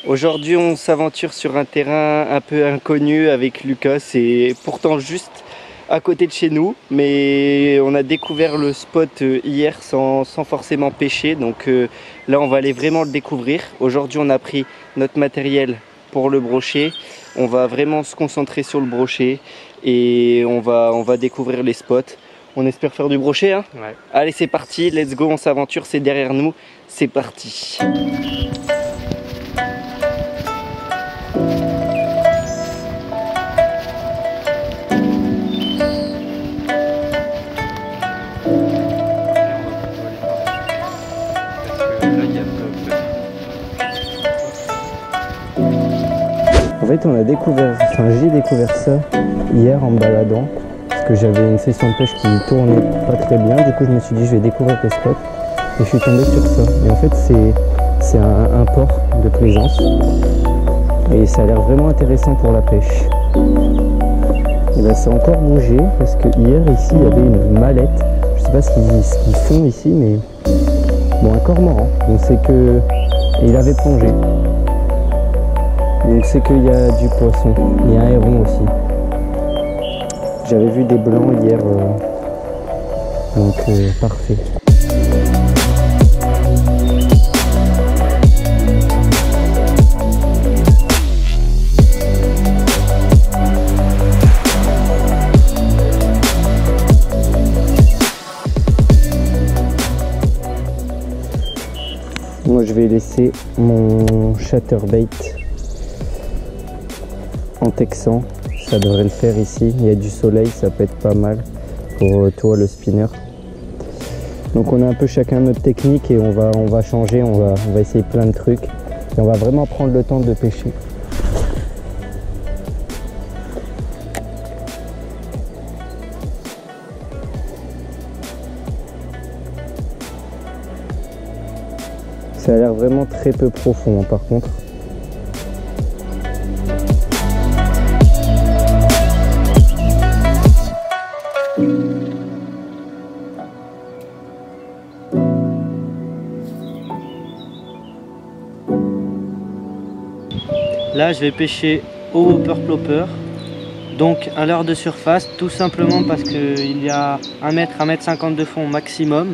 Aujourd'hui on s'aventure sur un terrain un peu inconnu avec Lucas, c'est pourtant juste à côté de chez nous, mais on a découvert le spot hier sans forcément pêcher, donc là on va aller vraiment le découvrir. Aujourd'hui on a pris notre matériel pour le brochet, on va vraiment se concentrer sur le brochet et on va découvrir les spots. On espère faire du brochet, hein? Ouais. Allez c'est parti, let's go, on s'aventure, c'est derrière nous, c'est parti. En fait, on a découvert, j'ai découvert ça hier en me baladant, parce que j'avais une session de pêche qui tournait pas très bien. Du coup, je me suis dit, je vais découvrir le spot, et je suis tombé sur ça. Et en fait, c'est un port de plaisance, et ça a l'air vraiment intéressant pour la pêche. Et ben, ça a encore bougé, parce que hier, ici, il y avait une mallette. Je sais pas ce qu'ils font ici, mais bon, un cormoran. Donc c'est que il avait plongé. Donc c'est qu'il y a du poisson, il y a un héron aussi. J'avais vu des blancs hier, donc parfait. Moi je vais laisser mon chatterbait en texan, ça devrait le faire ici. Il y a du soleil, ça peut être pas mal pour toi le spinner. Donc on a un peu chacun notre technique et on va changer, on va essayer plein de trucs et on va vraiment prendre le temps de pêcher. Ça a l'air vraiment très peu profond hein, par contre. Là je vais pêcher au Whopper Plopper, donc à l'heure de surface, tout simplement parce qu'il y a 1 mètre, 1 mètre 50 de fond maximum.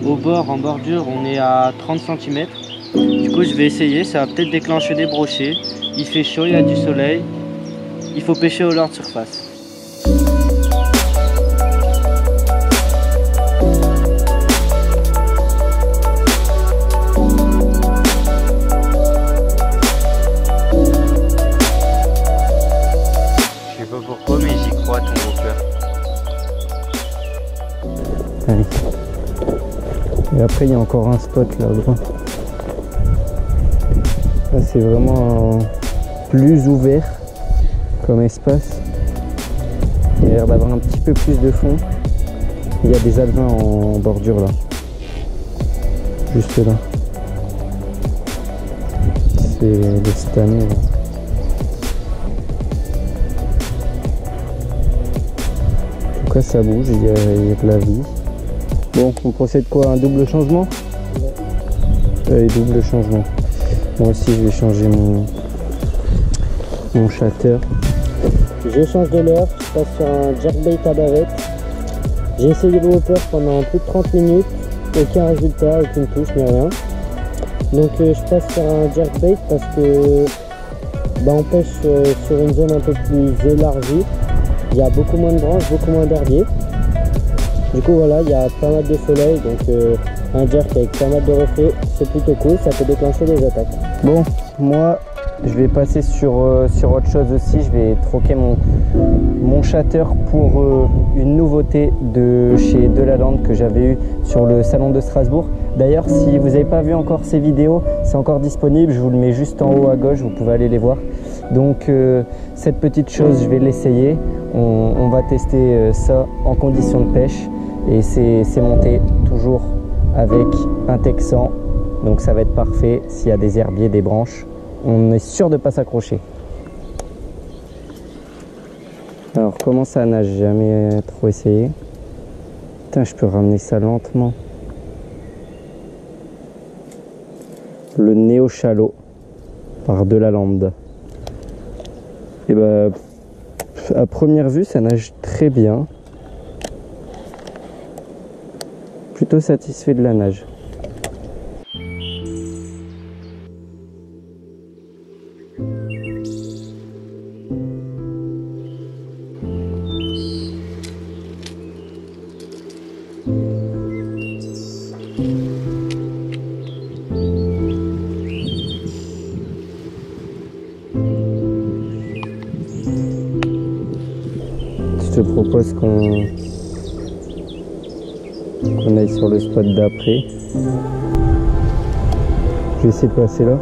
Au bord, en bordure, on est à 30 cm. Du coup je vais essayer, ça va peut-être déclencher des brochets. Il fait chaud, il y a du soleil, il faut pêcher au leurre de surface. Allez. Et après il y a encore un spot là droit. Là c'est vraiment plus ouvert comme espace. Il a l'air d'avoir un petit peu plus de fond. Il y a des alevins en bordure là. Juste là. C'est des stannies là. En tout cas ça bouge, il y a de la vie. Bon, on procède quoi? Un double changement? Ouais. Double changement. Moi aussi, je vais changer mon shatter. Je change de leurre, je passe sur un jerkbait à bavette. J'ai essayé le Whopper pendant plus de 30 minutes, aucun résultat, aucune touche, ni rien. Donc je passe sur un jerkbait parce que on pêche sur une zone un peu plus élargie. Il y a beaucoup moins de branches, beaucoup moins d'herbiers. Du coup voilà, il y a pas mal de soleil, donc un jerk avec pas mal de reflets, c'est plutôt cool, ça peut déclencher des attaques. Bon, moi je vais passer sur autre chose aussi, je vais troquer mon shatter pour une nouveauté de chez Delaland que j'avais eu sur le salon de Strasbourg. D'ailleurs si vous n'avez pas vu encore ces vidéos, c'est encore disponible, je vous le mets juste en haut à gauche, vous pouvez aller les voir. Donc cette petite chose je vais l'essayer, on va tester ça en conditions de pêche. Et c'est monté toujours avec un texan, donc ça va être parfait. S'il y a des herbiers, des branches, on est sûr de ne pas s'accrocher. Alors comment ça nage? J'ai jamais trop essayé. Putain, je peux ramener ça lentement. Le néo-chalot. par de la lambda. Et bah, à première vue, ça nage très bien. Plutôt satisfait de la nage. Je te propose qu'on aille sur le spot d'après. Je vais essayer de passer là.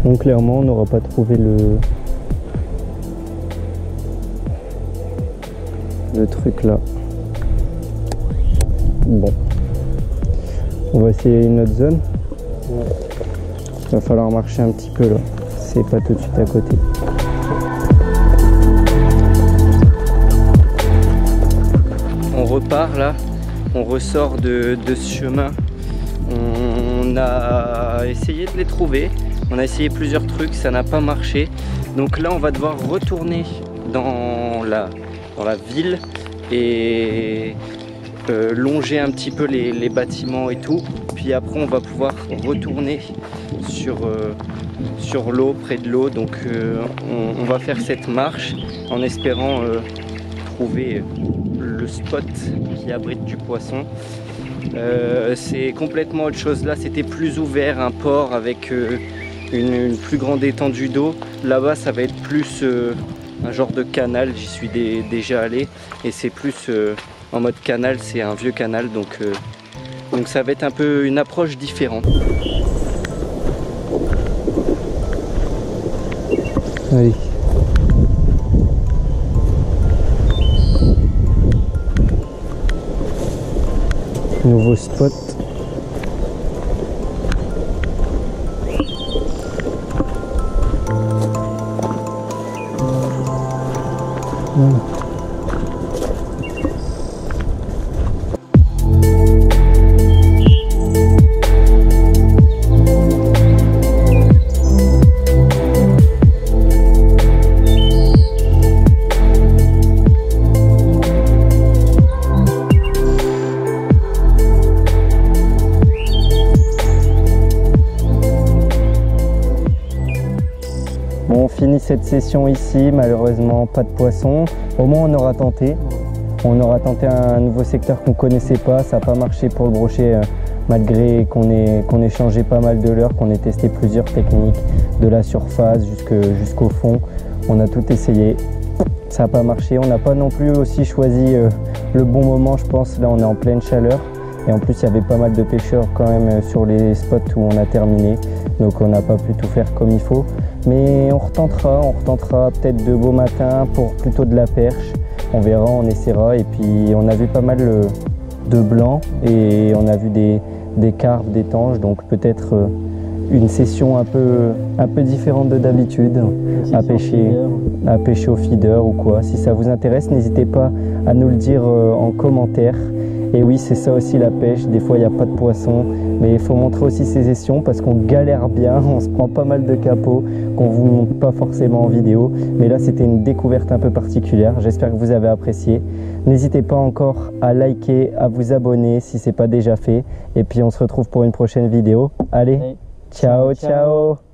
Donc clairement on n'aura pas trouvé le truc là. Bon, on va essayer une autre zone. Il va falloir marcher un petit peu là, c'est pas tout de suite à côté. On repart là, on ressort de ce chemin. On a essayé de les trouver. On a essayé plusieurs trucs, ça n'a pas marché. Donc là, on va devoir retourner dans la ville et longer un petit peu les bâtiments et tout. Puis après, on va pouvoir retourner sur l'eau, près de l'eau. Donc on va faire cette marche en espérant trouver le spot qui abrite du poisson. C'est complètement autre chose. Là, c'était plus ouvert, un port avec une plus grande étendue d'eau. Là-bas ça va être plus un genre de canal, j'y suis déjà allé et c'est plus en mode canal, c'est un vieux canal donc ça va être un peu une approche différente. Allez. Nouveau spot. Bon, on finit cette session ici, malheureusement pas de poisson. Au moins on aura tenté. On aura tenté un nouveau secteur qu'on ne connaissait pas, ça n'a pas marché pour le brochet malgré qu'on ait changé pas mal de leurres, qu'on ait testé plusieurs techniques, de la surface jusqu'au fond. On a tout essayé, ça n'a pas marché. On n'a pas non plus aussi choisi le bon moment, je pense. Là on est en pleine chaleur et en plus il y avait pas mal de pêcheurs quand même sur les spots où on a terminé. Donc on n'a pas pu tout faire comme il faut. Mais on retentera peut-être de beaux matins pour plutôt de la perche. On verra, on essaiera. Et puis on a vu pas mal de blancs et on a vu des carpes, des tanges. Donc peut-être une session un peu différente de d'habitude à pêcher au feeder ou quoi. Si ça vous intéresse, n'hésitez pas à nous le dire en commentaire. Et oui, c'est ça aussi la pêche, des fois il n'y a pas de poisson, mais il faut montrer aussi ces sessions parce qu'on galère bien, on se prend pas mal de capots qu'on vous montre pas forcément en vidéo. Mais là c'était une découverte un peu particulière, j'espère que vous avez apprécié. N'hésitez pas encore à liker, à vous abonner si ce n'est pas déjà fait. Et puis on se retrouve pour une prochaine vidéo. Allez, ciao ciao.